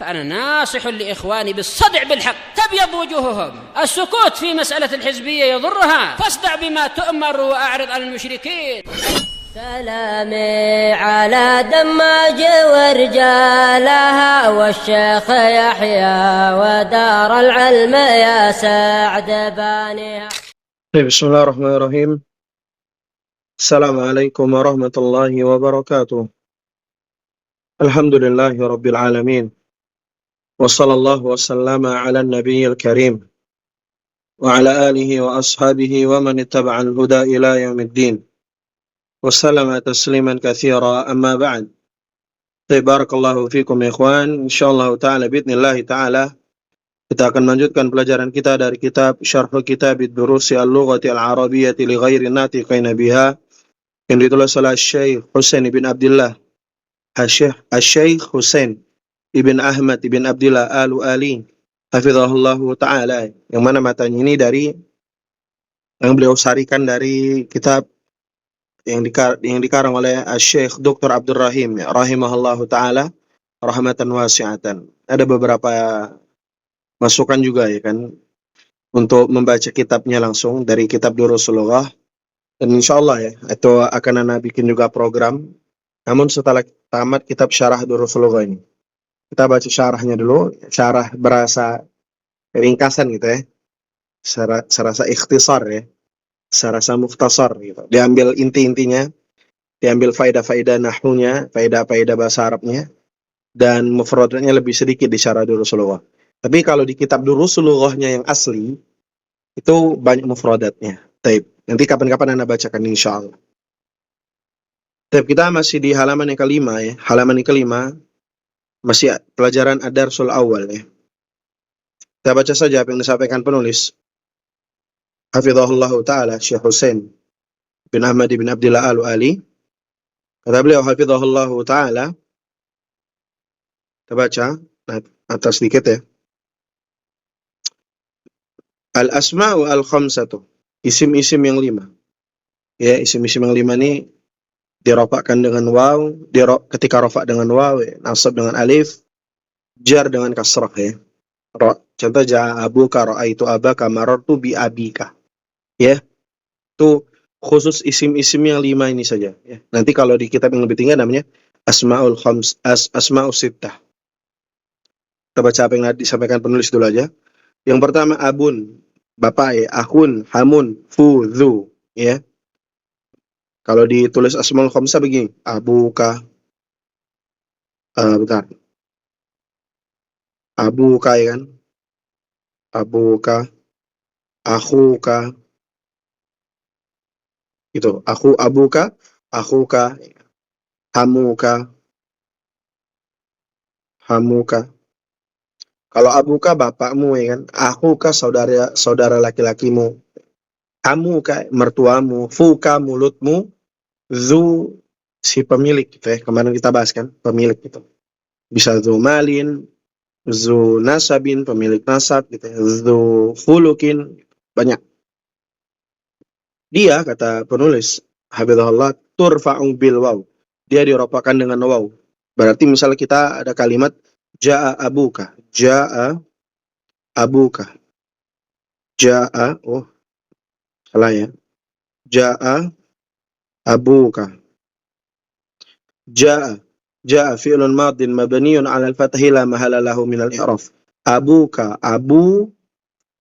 فأنا ناصح لإخواني بالصدع بالحق تبيض وجوههم. السكوت في مسألة الحزبية يضرها، فاصدع بما تؤمر وأعرض عن المشركين. سلامي على دماج ورجالها والشيخ يحيى ودار العلم يا سعد بانيها. بسم الله الرحمن الرحيم. السلام عليكم ورحمة الله وبركاته. الحمد لله رب العالمين، وصلى الله وسلم على النبي الكريم وعلى آله وأصحابه ومن اتبع الهدى إلى يوم الدين وسلم تسليما كثيرا. أما بعد. بارك الله فيكم ya ikhwan. Insyaallah ta'ala bi'idznillah ta'ala kita akan melanjutkan pelajaran kita dari kitab Syarh Kitab Ad-Durusi Al-Lughati Al-Arabiyyati li Ghairi Natiqina Biha yang ditulis oleh Syekh Husain ibn Abdullah Syekh Husain ibn Ahmad ibn Abdullah Al-Ali hafizahullahu ta'ala, yang mana matanya ini dari yang beliau sarikan dari kitab yang dikarang oleh Syekh Dr. Abdul Rahim rahimahullahu ta'ala rahmatan wasi'atan. Ada beberapa masukan juga ya kan untuk membaca kitabnya langsung dari kitab Durusul Lughah, dan insyaallah ya itu akan Ana bikin juga program. Namun setelah tamat kitab Syarah Durusul Lughah ini, kita baca syarahnya dulu. Syarah berasa ringkasan gitu ya, serasa ikhtisar ya, serasa mukhtasar gitu. Diambil inti-intinya, diambil faedah-faedah nahwunya, faedah-faedah bahasa Arabnya, dan mufradatnya lebih sedikit di Syarah Durusul Lughah. Tapi kalau di kitab Durusul Lughahnya yang asli itu banyak mufradatnya. Taib. Nanti kapan-kapan Anda bacakan insyaallah. Taib, kita masih di halaman yang kelima ya. Halaman yang kelima masih pelajaran Ad-Darsul Awal ya. Kita baca saja apa yang disampaikan penulis hafizahullahu ta'ala Syekh Husain bin Ahmad bin Abdullah Al-Ali. Kata beliau hafizahullahu ta'ala, kita baca atas sedikit ya. Al-asma'u al-khamsatu, isim-isim yang 5. Ya, isim-isim yang 5 ini dirofakkan dengan waw, ketika rofak dengan waw, ya, nasab dengan alif, jar dengan kasrah ya. Contoh ja'a abuka ra'aitu abaka marartu bi abika. Ya. Itu khusus isim-isim yang 5 ini saja ya. Nanti kalau di kitab yang lebih tinggi namanya asma'ul sittah. Kita baca apa yang disampaikan penulis dulu aja. Yang pertama abun, bapak ya, akhun, hamun, fudhu ya. Kalau ditulis asmaul khamsah begini, abuka, bentar, abuka ya kan, abuka, akhuka, itu, abuka, akhuka, hamuka, hamuka. Kalau abuka bapakmu ya kan, akhuka saudara laki-lakimu, hamuka mertuamu, fuka mulutmu, zu si pemilik gitu ya. Kemarin kita bahas kan, pemilik gitu. Bisa zu malin, zu nasabin, pemilik nasab gitu ya. Zu khulukin, banyak. Dia kata penulis hafizahullah turfa'u bil waw. Dia dirofakkan dengan waw. Berarti misalnya kita ada kalimat ja'a abuka, ja'a abuka, ja'a, oh salah ya, ja'a abuka, ja'a fi'lun madin mabniun 'ala al-fathi la mahala lahu min al-i'rab. Abuka, abu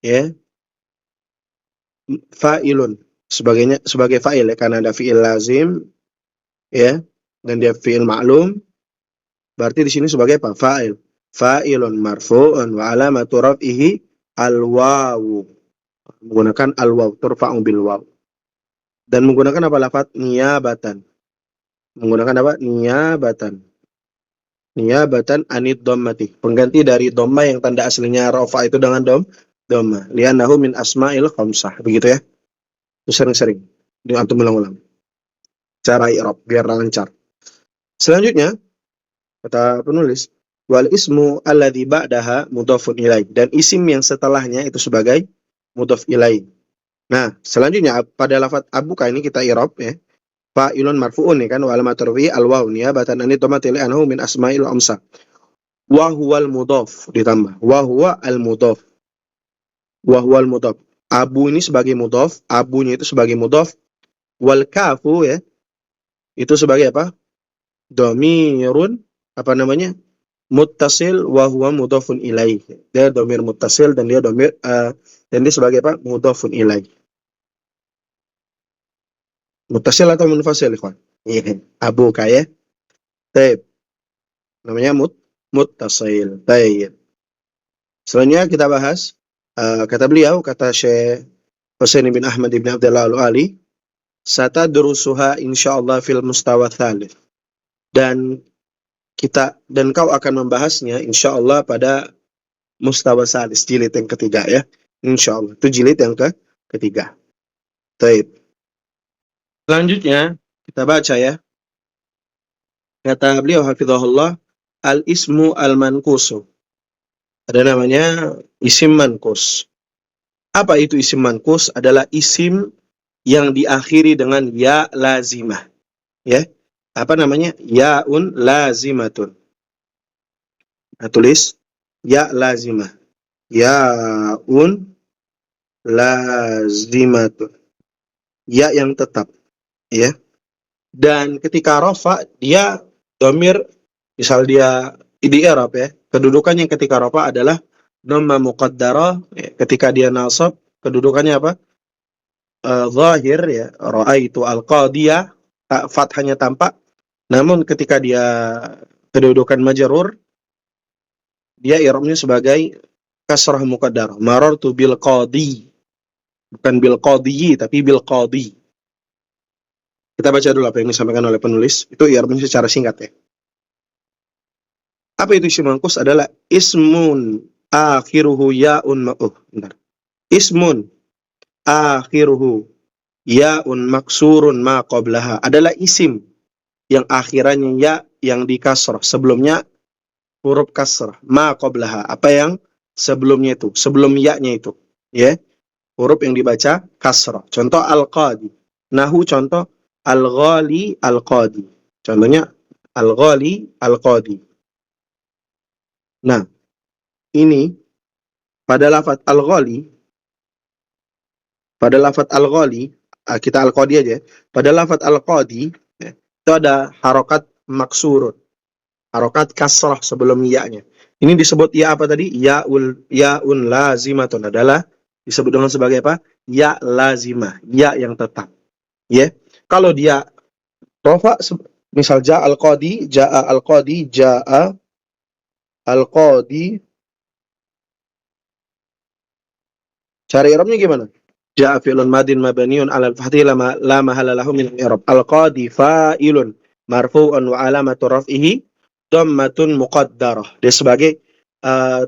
ya, fa'ilun sebagai fa'il ya, karena ada fi'il lazim ya, dan dia fi'il ma'lum. Berarti di sini sebagai apa? Fa'il. Fa'ilun marfu'un wa alamatu raf'ihi al-wawu. Menggunakan al-waw, turfa'u bil waw. Dan menggunakan apa lafaz? Niyabatan. Menggunakan apa? Niyabatan. Niyabatan anid dhammati. Pengganti dari dhamma yang tanda aslinya rafa itu dengan dhamma. Li'annahu min asma'il khamsah. Begitu ya. Itu sering-sering. Antum ulang-ulang. Cara i'rab biar lancar. Selanjutnya kata penulis, wal ismu alladzi ba'daha mudhafun ilaih, dan isim yang setelahnya itu sebagai mudhaf ilaih. Nah, selanjutnya pada lafaz abuka ini kita i'rab ya. Fa'ilun marfu'un ya kan, wa alamat tarfi'i al-waw niyabatan an dhammati li'annahu min asma'il khamsah. wa huwal mudhaf ditambah wa huwa al mudhaf. Wa huwal mudhaf. Abu ini sebagai mudhaf, abunya itu sebagai mudhaf, wal kafu ya, itu sebagai apa? Dhamirun apa namanya? Muttasil wa huwa mudhafun ilaih. Dia dhamir muttasil dan dia dhamir dan dia sebagai apa? Mudhafun ilaih. Muttasil atau munfasil, ikhwan? Iya, Abu kaya. Taib. Namanya muttasil. Taib. Selanjutnya kita bahas kata beliau, kata Syekh Husain bin Ahmad bin Abdullah Al-Ali, satadrusuha insyaallah fil mustawa tsalits. Dan kau akan membahasnya insyaallah pada mustawa tsalits, jilid yang ketiga ya. Insyaallah. Itu jilid yang ketiga. Taib. Selanjutnya kita baca ya. Kata beliau hafizahullah, al-ismu al-mankusu. Ada namanya isim mankus. Apa itu isim mankus? Adalah isim yang diakhiri dengan ya lazimah. Ya. Apa namanya? Yaun lazimatun. Nah, tulis ya lazimah. Yaun lazimatun. Ya yang tetap. Ya. Dan ketika rafa dia dhamir, misal dia di i'rab ya, kedudukannya ketika rafa adalah dhamma muqaddarah, ya. Ketika dia nasab kedudukannya apa? Zahir ya, ra'aitu al-qadiyah, fathahnya tampak. Namun ketika dia kedudukan majrur, dia i'rabnya sebagai kasrah muqaddarah. Marartu bil qadi. Bukan bil qadiyyi tapi bil qadi. Kita baca dulu apa yang disampaikan oleh penulis. Itu i'rabnya secara singkat ya. Apa itu isim mankus? Adalah ismun akhiruhu ya'un bentar. Ismun akhiruhu ya'un maksurun ma qablaha. Adalah isim yang akhirannya ya yang dikasrah. Sebelumnya huruf kasrah. Ma qablaha. Apa yang sebelumnya itu? Sebelum ya-nya itu. Ya. Huruf yang dibaca kasrah. Contoh al-qadi. Nahu contoh al-ghali al-qadi. Contohnya al-ghali al-qadi. Nah, ini pada lafaz al-ghali, kita al-qadi aja. Pada lafaz al-qadi, ya, itu ada harokat maksurun, harokat kasrah sebelum ya-nya. Ini disebut ya apa tadi? Ya'un lazimatun, adalah disebut dengan sebagai apa? Ya lazimah, ya yang tetap. Ya. Kalau dia rafa, misal ja'a al-qadi, cara i'rabnya gimana? Ja'a fi'lun madin mabniun 'alal fathi la mahalla lahu min i'rab. Al-qadi fa'ilun marfu'un wa 'alamatu raf'ihi dhammatun muqaddarah. Dia sebagai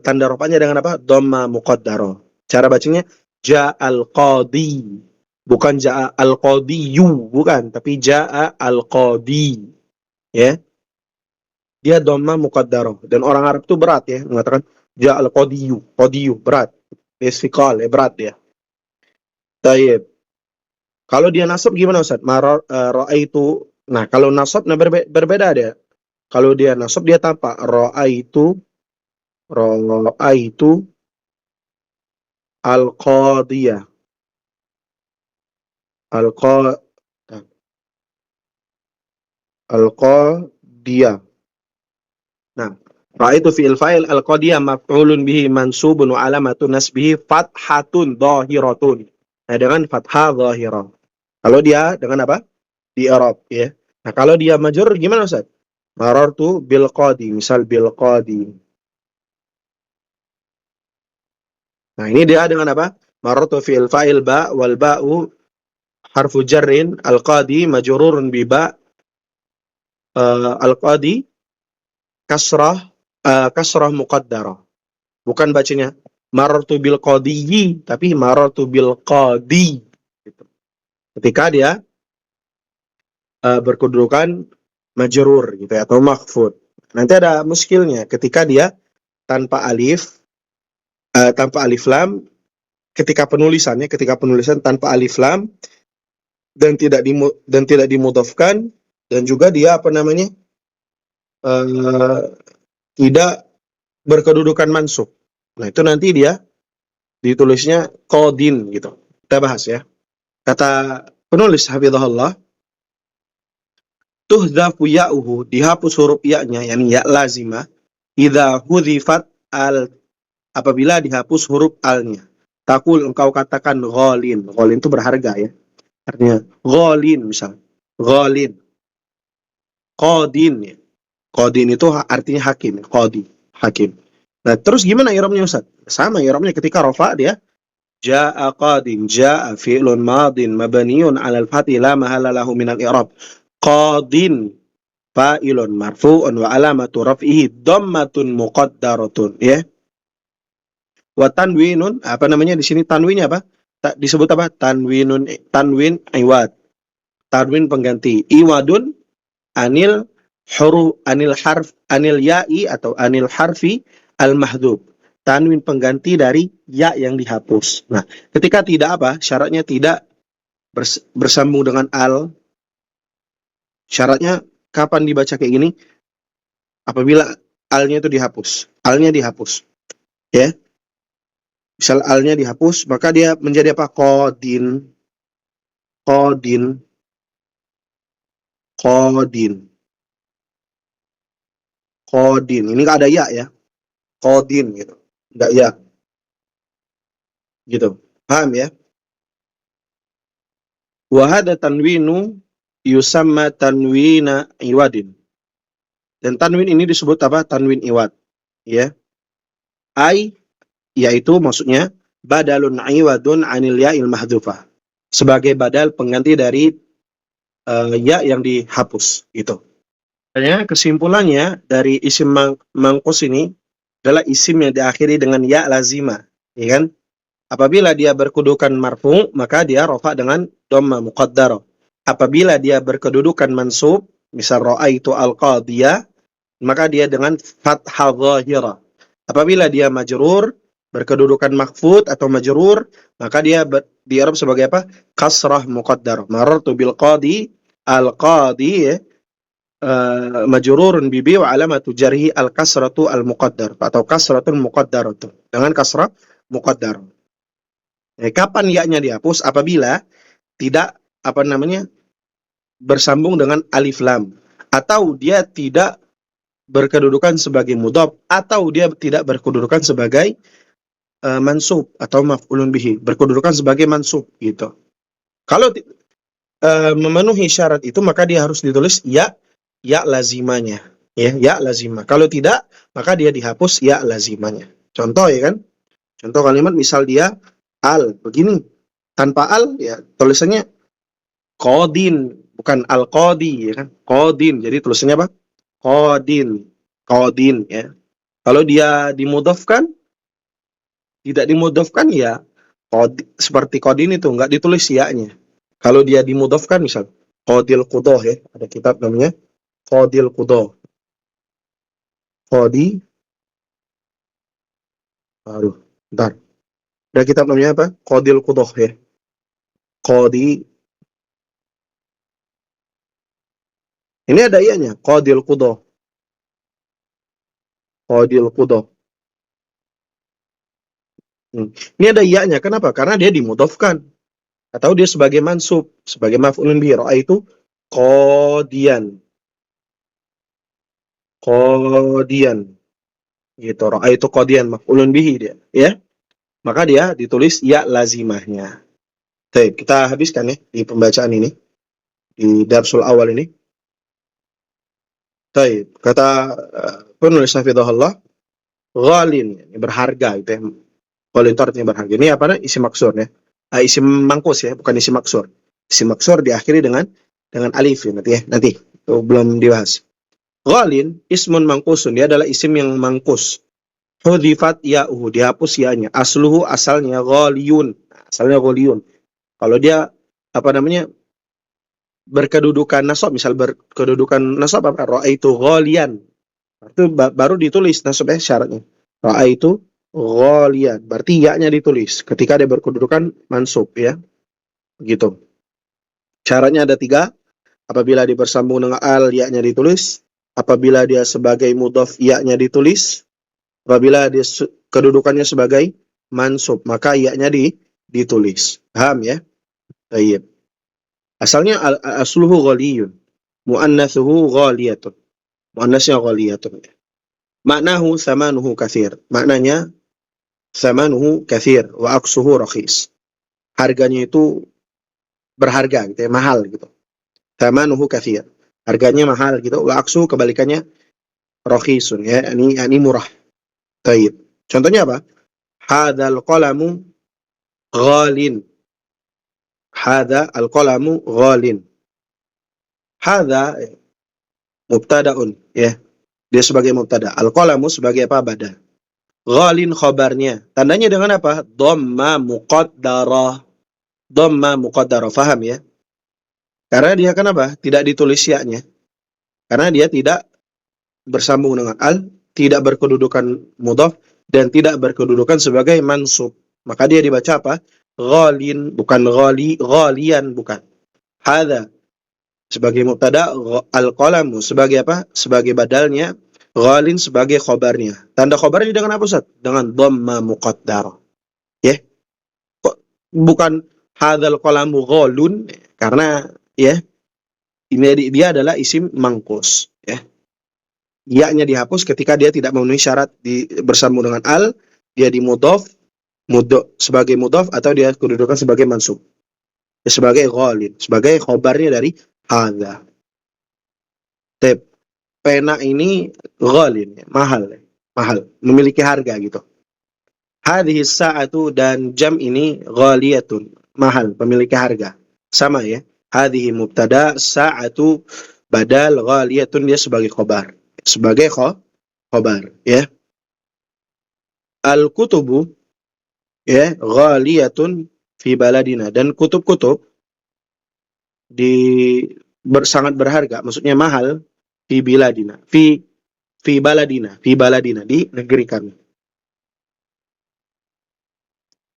tanda rafa'nya dengan apa? Dhamma muqaddarah. Cara bacanya ja'al qadi. Bukan ja'a al-qadiyu, bukan, tapi ja'a al-qadi. Ya. Dia dhamma muqaddarah. Dan orang Arab itu berat ya, mengatakan ja'al qadiyu, berat. Istiqal ya, berat ya. Tayyib. Kalau dia nasab gimana Ustaz? Ra'aitu. Nah, kalau nasab berbeda dia. Kalau dia nasab dia tampak ra'aitu al-qadiyah. Al-qadiyah. Nah, ra'aitu fi'il fa'il al-qadiyah maf'ulun bihi mansubun wa alamatu nasbihi fathatun dhahiratun. Nah, dengan fathah dhahirah. Kalau dia dengan apa? Di i'rab ya. Nah, kalau dia majrur gimana Ustaz? Marartu bil qadi, misal bil qadi. Nah, ini dia dengan apa? Marartu fi'il fa'il ba wal ba'u harfu jarrin, al-qadi majrurun bi ba, al-qadi kasrah muqaddarah. Bukan bacanya marartu bil qadiyyi, tapi marartu bil qadi. Gitu. Ketika dia berkedudukan majrur gitu ya, atau makhfud. Nanti ada muskilnya ketika dia tanpa alif lam, ketika penulisan tanpa alif lam dan tidak dimudhafkan, dan juga dia tidak berkedudukan mansub. Nah, itu nanti dia ditulisnya qadin gitu. Kita bahas ya. Kata penulis hafizahullah, tuhdhafu ya'uhu, dihapus huruf ya-nya, yakni ya lazimah, idza hudhifat al, apabila dihapus huruf al-nya. Takul, engkau katakan ghalin. Ghalin itu berharga ya. Artinya ghalin misal. Ghalin. Qadin ya. Qadin itu artinya hakim, qadi, hakim. Nah, terus gimana i'rabnya Ustaz? Sama i'rabnya ketika rafa dia jaa qadin, jaa fi'lun madin mabniun 'alal fathi la mahalla lahu minal i'rab. Qadin fa'ilun marfu'un wa alamatu raf'ihi dhammatun muqaddaratun ya. Wa tanwinun, apa namanya di sini tanwinnya apa? Disebut apa? Tanwinun, tanwin iwad. Tanwin pengganti. Iwadun anil huruf, anil harf, anil ya'i atau anil harfi al mahdhuf. Tanwin pengganti dari ya yang dihapus. Nah, ketika tidak apa? Syaratnya tidak bersambung dengan al. Syaratnya kapan dibaca kayak gini? Apabila alnya itu dihapus. Alnya dihapus. Ya. Misal alnya dihapus, maka dia menjadi apa? Qadin. Qadin. Qadin. Qadin. Ini nggak ada ya ya. Qadin gitu. Nggak ya. Gitu. Paham ya? Wa hadha tanwinu yusamma tanwina iwadin. Dan tanwin ini disebut apa? Tanwin iwad. Ya. Ai, yaitu maksudnya badalun iwadun anil ya'il mahdhufah. Sebagai badal pengganti dari ya yang dihapus gitu. Kesimpulannya dari isim mangkus ini adalah isim yang diakhiri dengan ya lazimah, ya kan? Apabila dia berkedudukan marfu, maka dia rafa dengan dhamma muqaddarah. Apabila dia berkedudukan mansub, misal ra'aitu al-qadiyah, maka dia dengan fathah zahirah. Apabila dia majrur, berkedudukan mahfud atau majrur, maka dia di Arab sebagai apa? Kasrah muqaddarah. Marartu bil qadi, al-qadi ya, majrurun bibi wa alamatu jarhi al-kasratu al-muqaddar atau kasratun muqaddaratu. Dengan kasrah muqaddar. Kapan ya-nya dihapus? Apabila tidak apa namanya? Bersambung dengan alif lam, atau dia tidak berkedudukan sebagai mudhaf, atau dia tidak berkedudukan sebagai mansub atau maf'ulun bihi, berkedudukan sebagai mansub gitu. Kalau memenuhi syarat itu, maka dia harus ditulis ya lazimanya ya, ya lazimah. Kalau tidak, maka dia dihapus ya lazimanya. Contoh ya kan? Contoh kalimat misal dia al begini, tanpa al ya tulisannya qadin, bukan al-qadi ya kan? Qadin. Jadi tulisannya apa? Qadin. Qadin ya. Kalau dia dimudhafkan, tidak dimudhafkan ya seperti qadin itu enggak ditulis ya-nya. Kalau dia dimudhafkan misal qadil qudah ya, ada kitab namanya Qadil Qudah. Qadi. Aduh, bentar. Ada kitab namanya apa? Qadil Qudah ya. Qadi. Ini ada ianya, Qadil Qudah. Qadil Qudah. Ini ada ianya, kenapa? Karena dia dimudhafkan. Atau dia sebagai mansub, sebagai maf'ulun bihi. Ra'aitu qadiyan. Qadiyan. Gitu, ra'aitu qadiyan, maf'ulun bihi dia, ya. Maka dia ditulis ya lazimahnya. Baik, kita habiskan ya di pembacaan ini. Di darsul awal ini. Baik, kata penulis hafizahullah, ghalin, berharga itu ya. Ghalin itu artinya berharga. Ini apa? Isim maksur ya. Isim mangkus ya, bukan isim maksur. Isim maksur diakhiri dengan alif ya, nanti itu belum dibahas. Ghalin ismun mangkusun, dia adalah isim yang mangkus. Hudhifat ya'uhu, dihapus ya-nya. Asluhu, asalnya ghaliyun. Asalnya ghaliyun. Kalau dia apa namanya? Berkedudukan nasab, misal berkedudukan nasab apa? Ra'aitu ghaliyan. Itu baru ditulis nasab syaratnya. Ra'aitu ghaliyan. Berarti ya-nya ditulis ketika dia berkedudukan mansub ya. Gitu. Syaratnya ada 3. Apabila dia bersambung dengan al, ya-nya ditulis. Apabila dia sebagai mudhaf, ya-nya ditulis. Apabila dia kedudukannya sebagai mansub, maka iya-nya ditulis. Paham ya? Baik. Asalnya asluhu ghaliyun, muannatsuhu ghaliyatun. Muannasnya ghaliyatun. Maknahu thamanuhu katsir. Maknanya thamanuhu katsir wa aqsuhu rakhis. Harganya itu berharga gitu ya, mahal gitu. Thamanuhu katsir. Harganya mahal gitu. Wa aqsuhu kebalikannya rakhisun ya, ini murah. Baik. Contohnya apa? Hadzal qalamu ghalin. Hadzal qalamu ghalin. Hadza mubtada'un ya. Dia sebagai mubtada. Al-qalamu sebagai apa? Badal. Ghalin khabarnya. Tandanya dengan apa? Dhamma muqaddarah. Dhamma muqaddarah. Faham ya? Karena dia kan apa? Tidak ditulis ya-nya. Karena dia tidak bersambung dengan al, tidak berkedudukan mudhaf, dan tidak berkedudukan sebagai mansub. Maka dia dibaca apa? Ghalin, bukan ghali, ghalian, bukan. Hadza sebagai mubtada, al-qalamu sebagai apa? Sebagai badalnya, ghalin sebagai khobarnya. Tanda khobarnya dengan apa, Ustaz? Dengan dhamma muqaddarah. Ya. Kok bukan hadzal qalamu ghalun? Karena ya, ini dia adalah isim mangkus, ya. Ya-nya dihapus ketika dia tidak memenuhi syarat bersambung dengan al, dia dimudhaf, sebagai mudhaf, atau dia kedudukan sebagai mansub. Ya, sebagai ghalin, sebagai khobarnya dari hadza. Pena ini ghalin, mahal, memiliki harga gitu. Hadhihi sa'atu, dan jam ini ghaliyatun, mahal, memiliki harga. Sama ya. Hadhihi mubtada, sa'atu badal, ghaliyatun dia sebagai khobar. Sebagai khobar ya. Al-kutubu ya ghaliyatun fi baladina, dan kutub-kutub sangat berharga, maksudnya mahal, fi biladina, fi baladina, di negeri kami.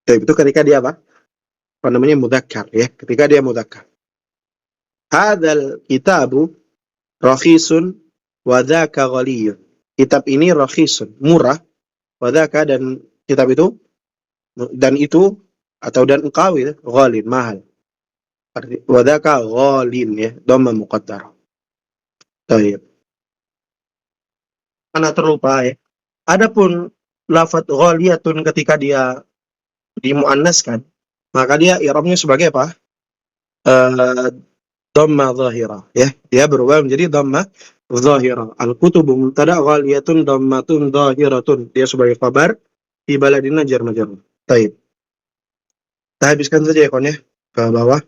Itu ketika dia apa? Apa namanya? Mudzakkar ya, ketika dia mudzakkar. Hadzal kitabu rakhisun wa dzaka ghaliyun. Kitab ini rakhisun, murah, wa dzaka, dan kitab itu, dan itu, atau dan engkau ya, ghalin, mahal. Wa dzaka ghalin ya, dhamma muqaddarah. Baik. Karena terlupa ya. Adapun lafadz ghaliyatun ketika dia dimuannaskan, maka dia i'rabnya sebagai apa? Dhamma zahira ya. Dia berubah menjadi dhamma zahira. Al-kutubu mubtada, ghaliyatun dhammatun zahiratun. Dia sebagai kabar, fi baladina jar majrur. Baik. Kita habiskan saja ya kawan ya, ke bawah.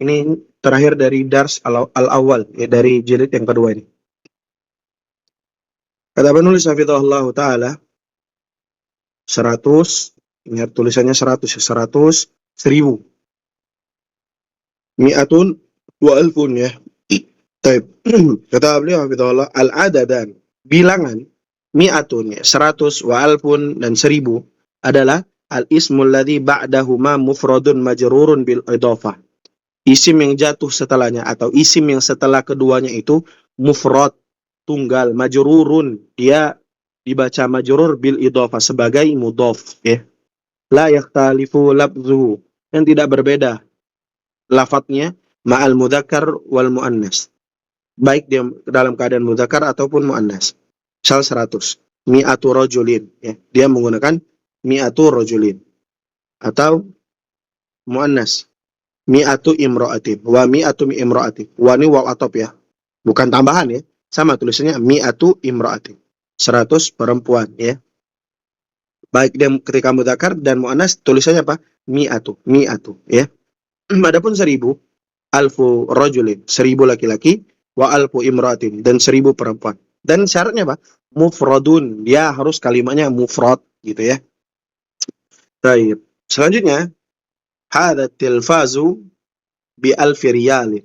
Ini terakhir dari dars al-awwal ya, dari jilid yang kedua ini. Kata penulis hafizahullah taala 100, ingat tulisannya 100 ya, 100, 1000. Mi'atun wa alfun ya. Taib. Kata beliau hafizahullah, al-adadan, bilangan, mi'atun ya, 100, wa alfun, dan 1000 adalah al-ismul ladzi ba'dahuma mufradun majrurun bil idhafah. Isim yang jatuh setelahnya, atau isim yang setelah keduanya itu mufrad, tunggal, majrurun, dia dibaca majrur bil idhafah sebagai mudhaf ya. La yakhtalifu lafzuhu, yang tidak berbeda lafadznya ma'al mudzakkar wal muannas, baik dia dalam keadaan mudzakkar ataupun muannas. Misal 100, mi'atu rajulin ya, dia menggunakan mi'atu rajulin. Atau muannas, mi'atu imra'atin, wa mi'atu imra'atin. Wa ini waw atop ya, bukan tambahan ya. Sama tulisannya mi'atu imra'atin, 100 perempuan ya. Baik dia ketika mudzakkar dan muannas tulisannya apa? Mi'atu ya. Adapun 1000, alfu rajulin, 1000 laki-laki, wa alfu imra'atin, dan 1000 perempuan. Dan syaratnya apa? Mufradun, dia harus kalimatnya mufrad gitu ya. Baik. Selanjutnya, hadza tilfazu bi alfi riyalin.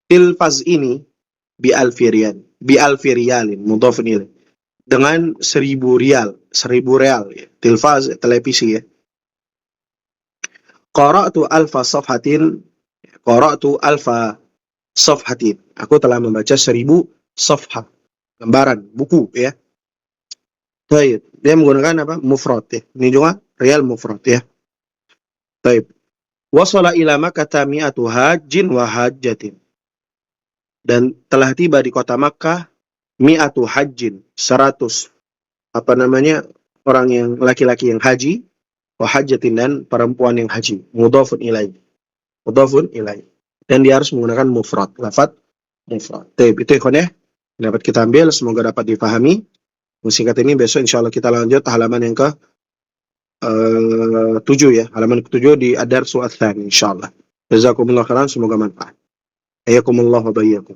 Tilfaz ini bi alfi riyalin, mudhafun ilaih, dengan 1000 rial, 1000 real ya. Tilfaz televisi ya. Qara'tu alfa safhatin. Aku telah membaca 1000 safhah, lembaran buku ya. Baik, dia menggunakan apa? Mufrad ya. Ini juga real mufrad ya. Baik. Wasala ila Makkah mi'atu hajjin wa hajjatin. Dan telah tiba di kota Makkah mi'atu hajjin, 100 orang yang laki-laki yang haji, wa hajjatin, dan perempuan yang haji. Mudhafun ilaih. Mudhafun ilaih. Dan dia harus menggunakan mufrad, lafaz mufrad. Baik, itu ikhwan ya. Dapat kita ambil, semoga dapat dipahami. Singkat ini besok insya Allah kita lanjut halaman yang ke 7 ya, halaman ke-7 di Ad-Darsu Ats-Tsani insyaallah. Jazakumullah khairan, semoga manfaat. Hayakumullah wa bayyakum.